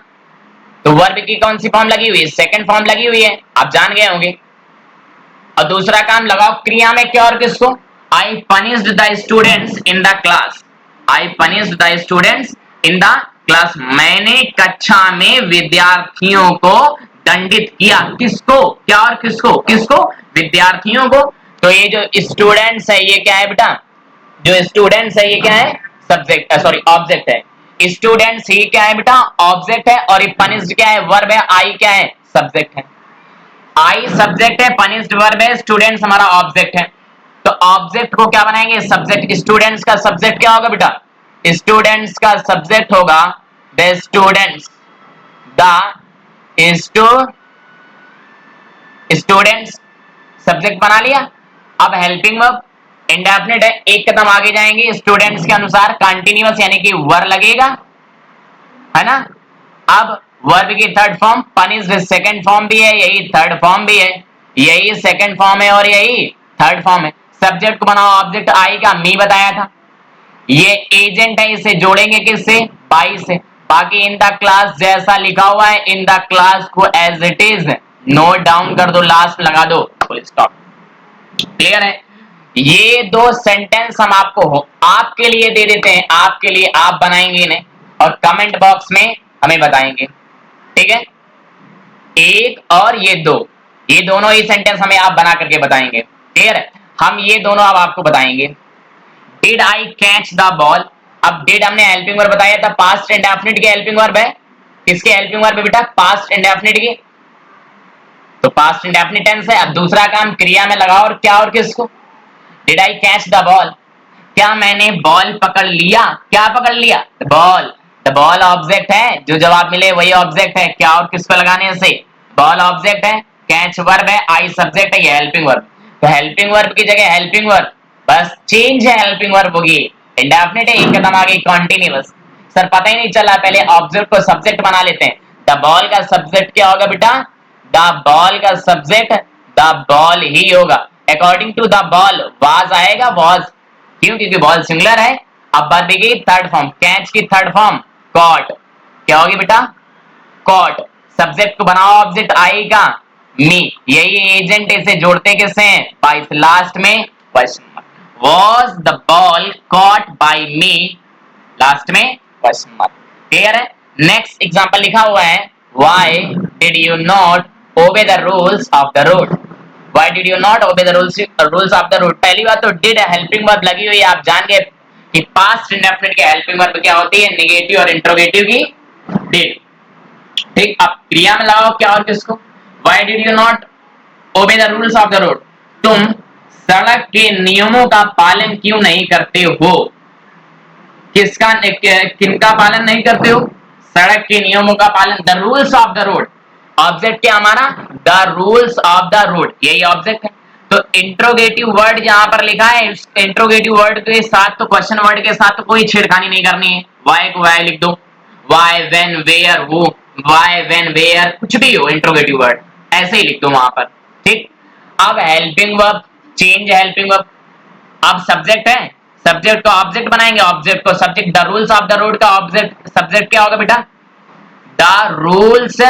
तो वर्ब की कौन सी फॉर्म लगी हुई है, सेकंड फॉर्म लगी हुई है, आप जान गए होंगे। और दूसरा काम लगाओ क्रिया में क्या और किसको, I punished the students in the class, I punished the students in the class, मैंने कक्षा में विद्यार्थियों को दंडित किया, किसको, क्या और किसको, किसको, विद्यार्थियों को। तो ये जो स्टूडेंट्स है ये क्या है बेटा, जो स्टूडेंट्स है ये क्या है, सब्जेक्ट, सॉरी ऑब्जेक्ट है, स्टूडेंट्स ये क्या है बेटा, ऑब्जेक्ट है, और ये पनिश्ड क्या है, वर्ब है, आई क्या है, सब्जेक्ट है, आई सब्जेक्ट है, पनिश्ड वर्ब है, स्टूडेंट्स हमारा ऑब्जेक्ट है। तो ऑब्जेक्ट को क्या बनाएंगे, सब्जेक्ट, स्टूडेंट्स का सब्जेक्ट क्या होगा बेटा, स्टूडेंट्स का सब्जेक्ट होगा the students, the students, subject बना लिया। अब हेल्पिंग वर्ब इंडेफिनिट है, एक कदम आगे जाएंगे, स्टूडेंट्स के अनुसार कंटीन्यूअस यानी कि वर लगेगा, है ना। अब वर्ब की third form punished second form भी है, यही थर्ड फॉर्म भी है, यही सेकंड फॉर्म है और यही थर्ड फॉर्म है। सब्जेक्ट को बनाओ ऑब्जेक्ट आई का, मी बताया था, ये एजेंट है, इसे जोड़ेंगे किससे, बाई से। बाकी इन द क्लास जैसा लिखा हुआ है, इन द क्लास को as it is note down कर दो, लास्ट लगा दो, फुल स्टॉप, क्लियर है। ये दो सेंटेंस हम आपको आपके लिए दे देते हैं, आपके लिए, आप बनाएंगे इन्हें और कमेंट बॉक्स में हमें बताएंगे, ठीक है। एक और ये दो, ये दोनों ही सेंटेंस हमें आप बना करके बताएंगे, क्लियर है। हम ये दोनों अब आपको बताएंगे। Did I catch the ball, अब डिड हमने हेल्पिंग वर्ब बताया था, पास्ट इंडेफिनिट की हेल्पिंग वर्ब है, किसके हेल्पिंग वर्ब है बेटा, पास्ट इंडेफिनिट की, तो पास्ट इंडेफिनिट टेंस है। अब दूसरा काम क्रिया में लगाओ और क्या और किसको, did I catch the ball, क्या मैंने बॉल पकड़ लिया, क्या पकड़ लिया, बॉल, द बॉल ऑब्जेक्ट है, जो जवाब मिले वही ऑब्जेक्ट है, क्या और किस पे लगाने से, बॉल ऑब्जेक्ट है, कैच वर्ब है, आई सब्जेक्ट है, ये हेल्पिंग वर्ब, तो हेल्पिंग वर्ब की जगह हेल्पिंग वर्ब, बस चेंज है, हेल्पिंग वर्ब होगी, इंडेफिनिट है, एक कदम आगे कॉन्टिन्यूअस। सर पता ही नहीं चला, पहले ऑब्जेक्ट को सब्जेक्ट बना लेते हैं, द बॉल का सब्जेक्ट क्या होगा बेटा, द बॉल का सब्जेक्ट द बॉल ही होगा, according to the ball was आएगा, वाज, क्यों, क्योंकि बॉल सिंगुलर है। अब बात देखिए थर्ड फॉर्म, कैच की थर्ड फॉर्म कॉट, क्या होगी बेटा, कॉट, सब्जेक्ट को बनाओ ऑब्जेक्ट आई का, मी, यही एजेंट, इसे जोड़ते किससे हैं, बाय, लास्ट में question mark, was the ball caught by me, last में क्वेश्चन मार्क, क्लियर है। नेक्स्ट एग्जांपल लिखा हुआ है, why did you not obey the rules of the road? Why did you not obey the rules of the road? पहली बात तो did helping verb लगी हुई है, आप जान गए कि पास्ट इंडेफिनिट की हेल्पिंग वर्ब क्या होती है, नेगेटिव और इंट्रोगेटिव की did। ठीक, अब क्रिया में लगाओ क्या और किसको, Why did you not obey the rules of the road? तुम सड़क के नियमों का पालन क्यों नहीं करते हो? किसका किनका पालन नहीं करते हो? सड़क के नियमों का पालन। The rules of the road, object क्या हमारा, the rules of the road, यही ऑब्जेक्ट है। तो इंट्रोगेटिव वर्ड जहां पर लिखा है, इंट्रोगेटिव वर्ड के साथ तो क्वेश्चन वर्ड के साथ तो कोई छेड़खानी नहीं करनी है। वाई को वाई लिख दो, why when where who, why when where कुछ भी हो इंट्रोगेटिव वर्ड ऐसे ही लिख दो वहां पर। ठीक, अब helping verb, change helping verb. अब सब्जेक्ट है, सब्जेक्ट को ऑब्जेक्ट बनाएंगे, ऑब्जेक्ट को subject. The rules of the road का ऑब्जेक्ट सब्जेक्ट क्या होगा बेटा, the rules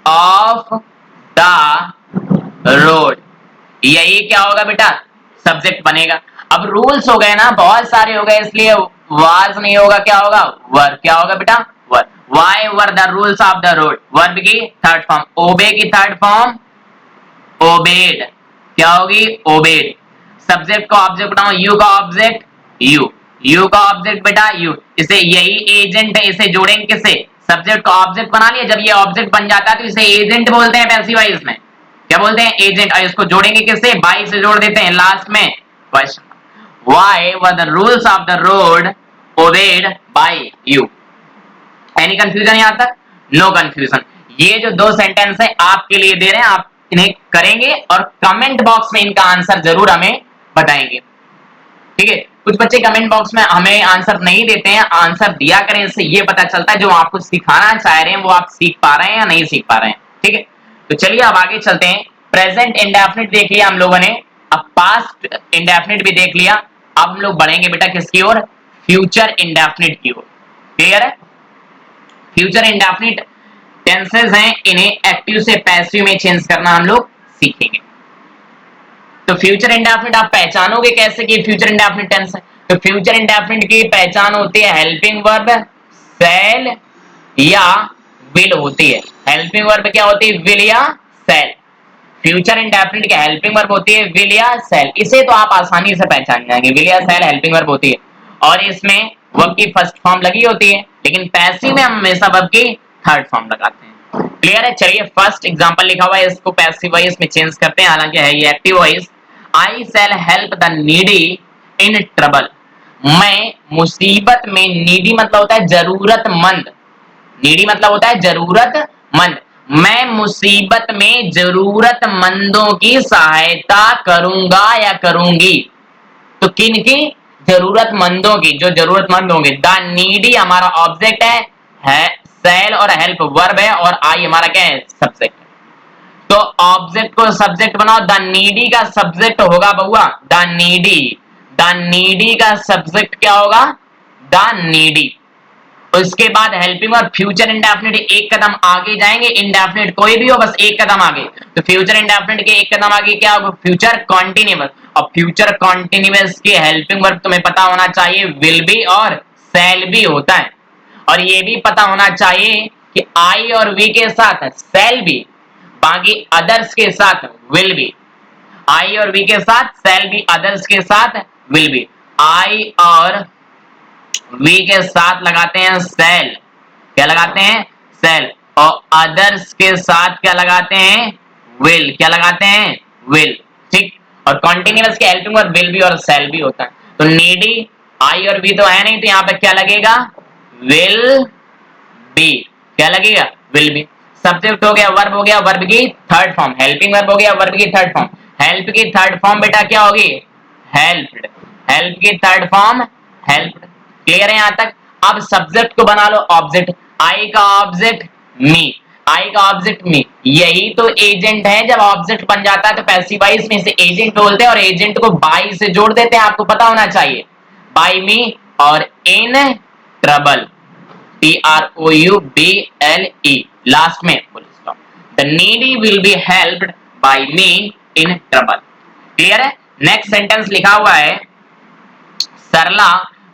of the road, यही क्या होगा बेटा, सब्जेक्ट बनेगा। अब रूल्स हो गए ना, बहुत सारे हो गए, इसलिए वाज नहीं होगा, क्या होगा, वर। क्या होगा बेटा, were. Why were the rules of the road, verb की थर्ड फॉर्म। ओबे की थर्ड फॉर्म ओबेड, क्या होगी, ओबेड। सब्जेक्ट को ऑब्जेक्ट बनाओ, यू का ऑब्जेक्ट यू, यू का ऑब्जेक्ट बेटा यू। इसे यही एजेंट है, इसे जोड़ेंगे किससे, सब्जेक्ट को ऑब्जेक्ट बना लिया। जब ये ऑब्जेक्ट बन जाता है तो इसे एजेंट बोलते हैं पैसिव वॉइस में, क्या बोलते हैं, एजेंट। और इसको जोड़ेंगे किससे, बाई से जोड़ देते हैं लास्ट में question. Why were the rules of the road obeyed by you? Any confusion यहां तक? No confusion. ये जो दो सेंटेंस है आपके लिए दे रहे हैं, आप इन्हें करेंगे और कमेंट बॉक्स में इनका आंसर जरूर हमें बताएंगे। ठीक है, कुछ बच्चे कमेंट बॉक्स में हमें आंसर नहीं देते हैं, आंसर दिया करें, इससे ये पता चलता है जो आपको सिखाना चाह रहे हैं वो आप सीख पा रहे हैं या नहीं सीख पा रहे हैं। ठीक है, तो चलिए अब आगे चलते हैं। प्रेजेंट इंडेफिनिट देख लिया हम लोगों ने, अब पास्ट इंडेफिनिट भी देख लिया। अब हम लोग बढ़ेंगे बेटा किसकी ओर, फ्यूचर इंडेफिनिट की ओर। क्लियर है? फ्यूचर इंडेफिनिट टेंसेस हैं, इन्हें एक्टिव से पैसिव में चेंज करना हम लोग सीखेंगे। तो फ्यूचर इंडेफिनिट आप पहचानोगे कैसे कि फ्यूचर इंडेफिनिट टेंस है? तो फ्यूचर इंडेफिनिट की पहचान होती है हेल्पिंग वर्ब सेल या विल होती है। हेल्पिंग वर्ब क्या होती है, विल या सेल। फ्यूचर इंडेफिनिट की हेल्पिंग वर्ब होती है विल या सेल। इसे तो आप आसानी से पहचान जाएंगे, विल या सेल हेल्पिंग वर्ब होती है और इसमें वर्ब की फर्स्ट फॉर्म लगी होती है, लेकिन पैसिव में हम हमेशा वर्ब की थर्ड फॉर्म लगाते हैं। क्लियर है? चलिए फर्स्ट एग्जांपल लिखा हुआ है, इसको पैसिव वॉइस में चेंज करते हैं, हालांकि है ये active voice. I shell help the needy in trouble, मैं मुसीबत में, नीडी मतलब होता है जरूरतमंद, नीडी मतलब होता है जरूरतमंद, मैं मुसीबत में जरूरतमंदों की सहायता करूंगा या करूंगी। तो किन की, जरूरतमंदों की, जो जरूरतमंद होंगे। द नीडी हमारा ऑब्जेक्ट है, सेल और हेल्प वर्ब है और आई हमारा क्या है, सब्जेक्ट। तो ऑब्जेक्ट को सब्जेक्ट बनाओ, द नीडी का सब्जेक्ट होगा बउआ द नीडी, द नीडी का सब्जेक्ट क्या होगा, द नीडी। उसके बाद हेल्पिंग और फ्यूचर इंडेफिनिट एक कदम आगे जाएंगे, इंडेफिनिट कोई भी हो बस एक कदम आगे। तो फ्यूचर इंडेफिनिट के एक कदम आगे क्या होगा, फ्यूचर कॉन्टिन्यूअस। और फ्यूचर कॉन्टिन्यूअस की हेल्पिंग वर्ब तुम्हें पता होना चाहिए विल बी और शैल बी होता है। और ये भी पता होना चाहिए कि आई और वी के साथ शैल बी, बाकी अदर्स के साथ विल बी। आई और वी के साथ शैल बी, अदर्स के साथ विल बी। आई और वी के साथ लगाते हैं सेल, क्या लगाते हैं, सेल। और अदर्स के साथ क्या लगाते हैं, विल, क्या लगाते हैं, विल। ठीक, और कॉन्टिन्यूअस के हेल्पिंग वर्ब विल भी और सेल भी होता है। तो नीडी आई और वी तो है नहीं, तो यहां पे क्या लगेगा, विल बी, क्या लगेगा, विल बी। सब्जेक्ट हो गया, वर्ब हो गया, वर्ब की थर्ड फॉर्म, हेल्पिंग वर्ब हो गया, वर्ब की थर्ड फॉर्म। हेल्प की थर्ड फॉर्म बेटा क्या होगी, हेल्प्ड, हेल्प की थर्ड फॉर्म हेल्प्ड। क्लियर है यहां तक? अब सब्जेक्ट को बना लो ऑब्जेक्ट, आई का ऑब्जेक्ट मी, आई का ऑब्जेक्ट मी, यही तो एजेंट है। जब ऑब्जेक्ट बन जाता है तो पैसिव वॉइस में इसे एजेंट बोलते हैं और एजेंट को बाय से जोड़ देते हैं, आपको पता होना चाहिए। बाय मी और इन ट्रबल, TROUBLE लास्ट में full stop. The needy will be helped by me in trouble. Clear है? नेक्स्ट सेंटेंस लिखा हुआ है, Sarla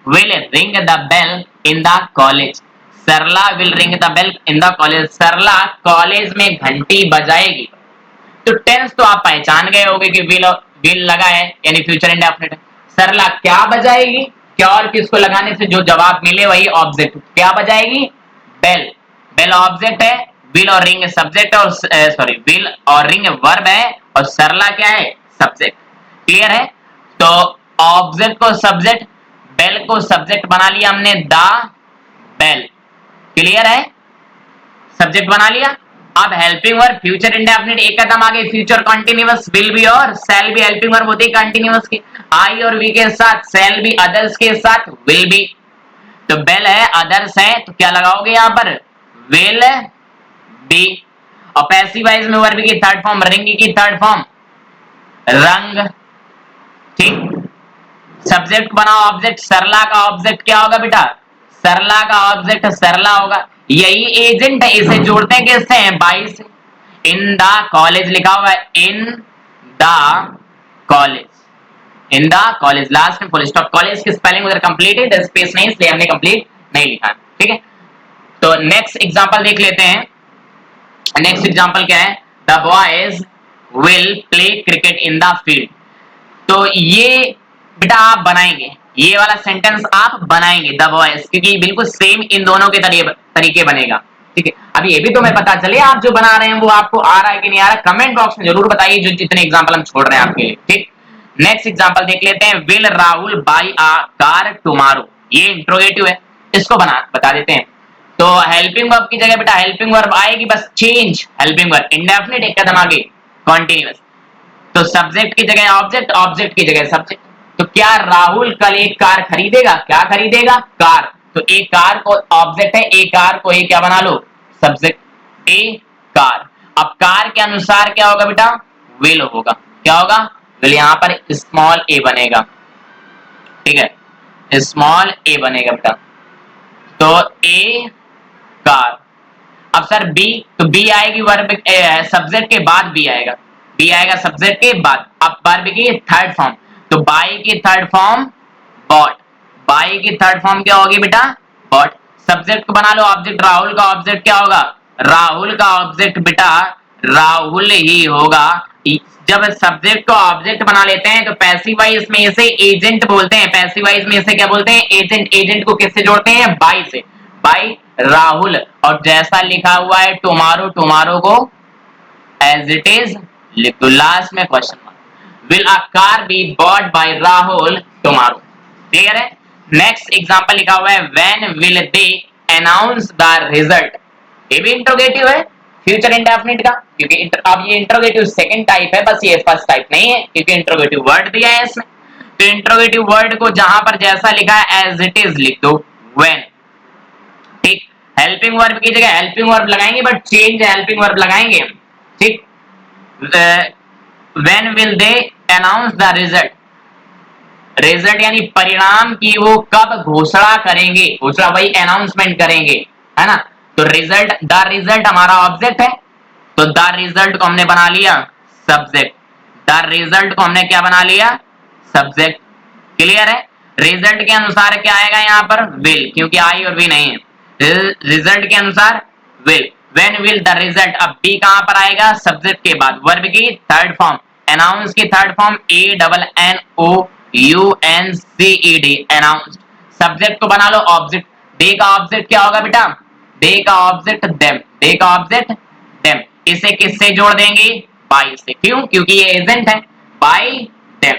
will ring the bell in the college, Sarla will ring the bell in the college, Sarla college में घंटी बजाएगी। तो tense तो आप पहचान गए होंगे कि विल लगा है यानी फ्यूचर इंडेफिनिट है। सरला क्या बजाएगी, क्या और किसको लगाने से जो जवाब मिले वही ऑब्जेक्ट, क्या बजाएगी, बेल। बेल ऑब्जेक्ट है, विल और रिंग सब्जेक्ट है, और सॉरी विल और रिंग वर्ब है, और सरला क्या है, सब्जेक्ट। क्लियर है? तो ऑब्जेक्ट को सब्जेक्ट, बेल को सब्जेक्ट बना लिया हमने, द बेल। क्लियर है? सब्जेक्ट बना लिया। अब हेल्पिंग वर्ब फ्यूचर इंडेफिनिट एक कदम आगे, फ्यूचर कंटीन्यूअस विल बी और शैल बी हेल्पिंग वर्ब होती है कंटीन्यूअस की, आई और वी के साथ, शैल बी अदर्स के साथ विल बी। तो बेल है, अदर्स है, तो क्या लगाओगे यहां पर, विल बी। और पैसिव वॉइस में वर्ब की थर्ड फॉर्म, रिंग की थर्ड फॉर्म रंग। ठीक, सब्जेक्ट बनाओ ऑब्जेक्ट, सरला का ऑब्जेक्ट क्या होगा बेटा, सरला का ऑब्जेक्ट सरला होगा। यही एजेंट है, इसे जोड़ते हैं किससे हैं, बाई से। इन द कॉलेज लिखा हुआ है, in the college, in the college, last में फुल स्टॉप। कॉलेज की स्पेलिंग उधर कंप्लीट है, स्पेस नहीं, इसलिए हमने कंप्लीट नहीं लिखा। ठीक है, तो नेक्स्ट एग्जांपल देख लेते हैं। नेक्स्ट एग्जांपल क्या है, the boys will play cricket in the field. तो ये बेटा आप बनाएंगे, ये वाला सेंटेंस आप बनाएंगे, द बॉयज, क्योंकि बिल्कुल सेम इन दोनों के तरीके बनेगा। ठीक है, अब ये भी तो मैं पता चले आप जो बना रहे हैं वो आपको आ रहा है कि नहीं आ रहा, कमेंट बॉक्स में जरूर बताइए, जो जितने एग्जांपल हम छोड़ रहे हैं आपके लिए। ठीक, नेक्स्ट एग्जांपल देख लेते हैं, will Rahul buy a car tomorrow. ये इंट्रोगेटिव है, इसको बता देते हैं। तो हेल्पिंग वर्ब की जगह बेटा हेल्पिंग वर्ब आएगी, बस चेंज, हेल्पिंग वर्ब इंडेफिनिट एक कदम आगे, कॉन्टिन्यूअस। तो सब्जेक्ट की जगह ऑब्जेक्ट, ऑब्जेक्ट की जगह सब्जेक्ट। तो क्या राहुल कल एक कार खरीदेगा, क्या खरीदेगा, कार। तो एक कार को ऑब्जेक्ट है, एक कार को क्या बना लो, सब्जेक्ट, ए कार। अब कार के अनुसार क्या होगा बेटा, विल होगा, क्या होगा, विल। यहां पर स्मॉल ए बनेगा, ठीक है, स्मॉल ए बनेगा बेटा। तो ए कार। अब सर बी, तो बी आएगी वर्ब सब्जेक्ट के बाद बी आएगा, बी आएगा सब्जेक्ट के बाद। अब वर्ब की थर्ड फॉर्म, तो बाई की थर्ड फॉर्म बॉट, बाई की थर्ड फॉर्म क्या होगी बेटा, बॉट। सब्जेक्ट को बना लो ऑब्जेक्ट, राहुल का ऑब्जेक्ट क्या होगा, राहुल का ऑब्जेक्ट बेटा राहुल ही होगा। जब सब्जेक्ट को ऑब्जेक्ट बना लेते हैं तो पैसिव वॉइस में इसे एजेंट बोलते हैं, पैसिव वॉइस में इसे क्या बोलते हैं, एजेंट। एजेंट को किससे जोड़ते हैं, बाई से, बाई राहुल। और जैसा लिखा हुआ है टुमारो, टुमारो को एज इट इज लिख दो, लास्ट में question mark. Will a car be bought by Rahul tomorrow. Clear है? नेक्स्ट एग्जांपल लिखा हुआ है, when will they announce the result. ये भी इंट्रोगेटिव है फ्यूचर इंडेफिनिट का, क्योंकि अब ये इंट्रोगेटिव सेकंड टाइप है, बस ये फर्स्ट टाइप नहीं है, क्योंकि इंट्रोगेटिव वर्ड दिया है इसमें। तो इंट्रोगेटिव वर्ड को जहां पर जैसा लिखा है एज इट इज लिख दो, व्हेन। ठीक, हेल्पिंग वर्ब की जगह हेल्पिंग वर्ब लगाएंगे, बट चेंज हेल्पिंग वर्ब लगाएंगे। ठीक, when will they announce the result, result यानी परिणाम की वो कब घोषणा करेंगे, घोषणा वही अनाउंसमेंट करेंगे, है ना। तो रिजल्ट, द रिजल्ट हमारा ऑब्जेक्ट है, तो द रिजल्ट को हमने बना लिया सब्जेक्ट, द रिजल्ट को हमने क्या बना लिया, सब्जेक्ट। क्लियर है? रिजल्ट के अनुसार क्या आएगा यहाँ पर, विल, क्योंकि आई और वी नहीं है, रिजल्ट के अनुसार will. When will the result, अब बी कहां पर आएगा, सब्जेक्ट के बाद, वर्ब की थर्ड फॉर्म, अनाउंस की third form A double N O U N C E D, announce. Subject को बना लो ऑब्जेक्ट, दे का ऑब्जेक्ट क्या होगा बेटा, दे का ऑब्जेक्ट देम, दे का ऑब्जेक्ट देम। इसे किससे जोड़ देंगे, बाई से, क्यों, क्योंकि ये एजेंट है, by them.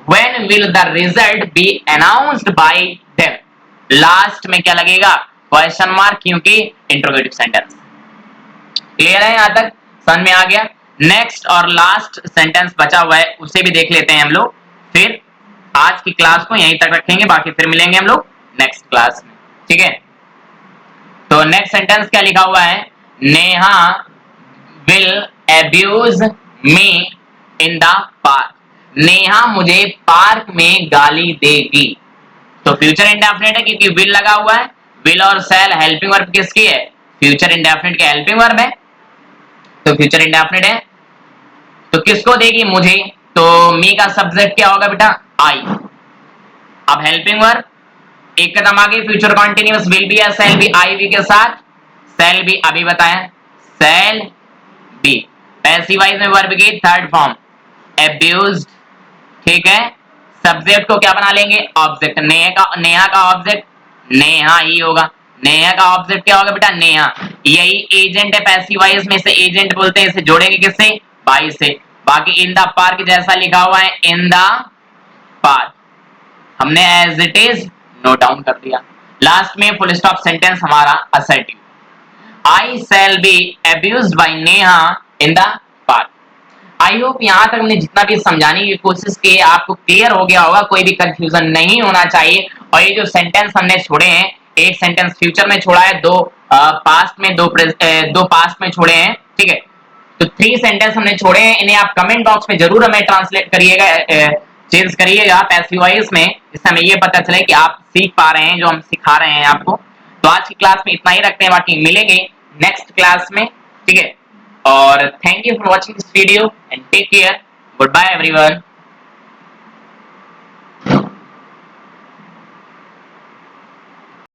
When will the result be announced by them? Last में क्या लगेगा, क्वेश्चन मार्क, क्योंकि इंट्रोगेटिव सेंटेंस। क्लियर है? यहां तक समझ में आ गया। नेक्स्ट और लास्ट सेंटेंस बचा हुआ है, उसे भी देख लेते हैं हम लोग, फिर आज की क्लास को यहीं तक रखेंगे, बाकी फिर मिलेंगे हम लोग नेक्स्ट क्लास में। ठीक है, तो नेक्स्ट सेंटेंस क्या लिखा हुआ है, Neha will abuse me in the park. Neha मुझे पार्क में गाली देगी। तो फ्यूचर इंडेफिनिट है, क्योंकि विल लगा हुआ है, विल और शैल हेल्पिंग वर्ब किसकी है, फ्यूचर इंडेफिनिट के हेल्पिंग वर्ब है, तो फ्यूचर इंडेफिनिट है। तो किसको देगी, मुझे। तो मी का सब्जेक्ट क्या होगा बेटा, आई। अब हेल्पिंग वर्ब एक कदम आगे, फ्यूचर कॉन्टिन्यूअस विल बी या शैल बी, आई वी के साथ शैल बी, अभी बताया शैल बी। पैसिव वॉइस में वर्ब की थर्ड फॉर्म अब्यूज्ड, ठीक है। सब्जेक्ट को क्या बना लेंगे, ऑब्जेक्ट। नेहा का ऑब्जेक्ट नेहा ही होगा। नेहा का ऑब्जेक्ट क्या होगा बेटा, नेहा। यही एजेंट है पैसिव वॉइस में, से एजेंट बोलते हैं। इसे जोड़ेंगे किससे, बाई से। बाकी इन द पार्क जैसा लिखा हुआ है, इन द पार्क हमने as it is note down कर दिया। लास्ट में फुल स्टॉप सेंटेंस हमारा assertive, I shall be abused by Neha in the park. I hope यहां तक हमने जितना भी समझाने की कोशिश की आपको क्लियर हो गया होगा, कोई भी कंफ्यूजन नहीं होना चाहिए। और ये जो सेंटेंस हमने छोड़े हैं, एक सेंटेंस फ्यूचर में छोड़ा है, दो पास्ट में, दो पास्ट में छोड़े हैं, ठीक है। तो 3 सेंटेंस हमने छोड़े हैं, इन्हें आप कमेंट बॉक्स में जरूर हमें ट्रांसलेट करिएगा, चेंज करिएगा पैसिव वॉइस में, जिससे हमें ये पता चले कि आप सीख पा रहे हैं जो हम सिखा रहे हैं आपको। तो आज की क्लास में इतना ही रखते हैं, बाकी मिलेंगे नेक्स्ट क्लास में, ठीक है। और thank you for watching this video and take care, goodbye everyone.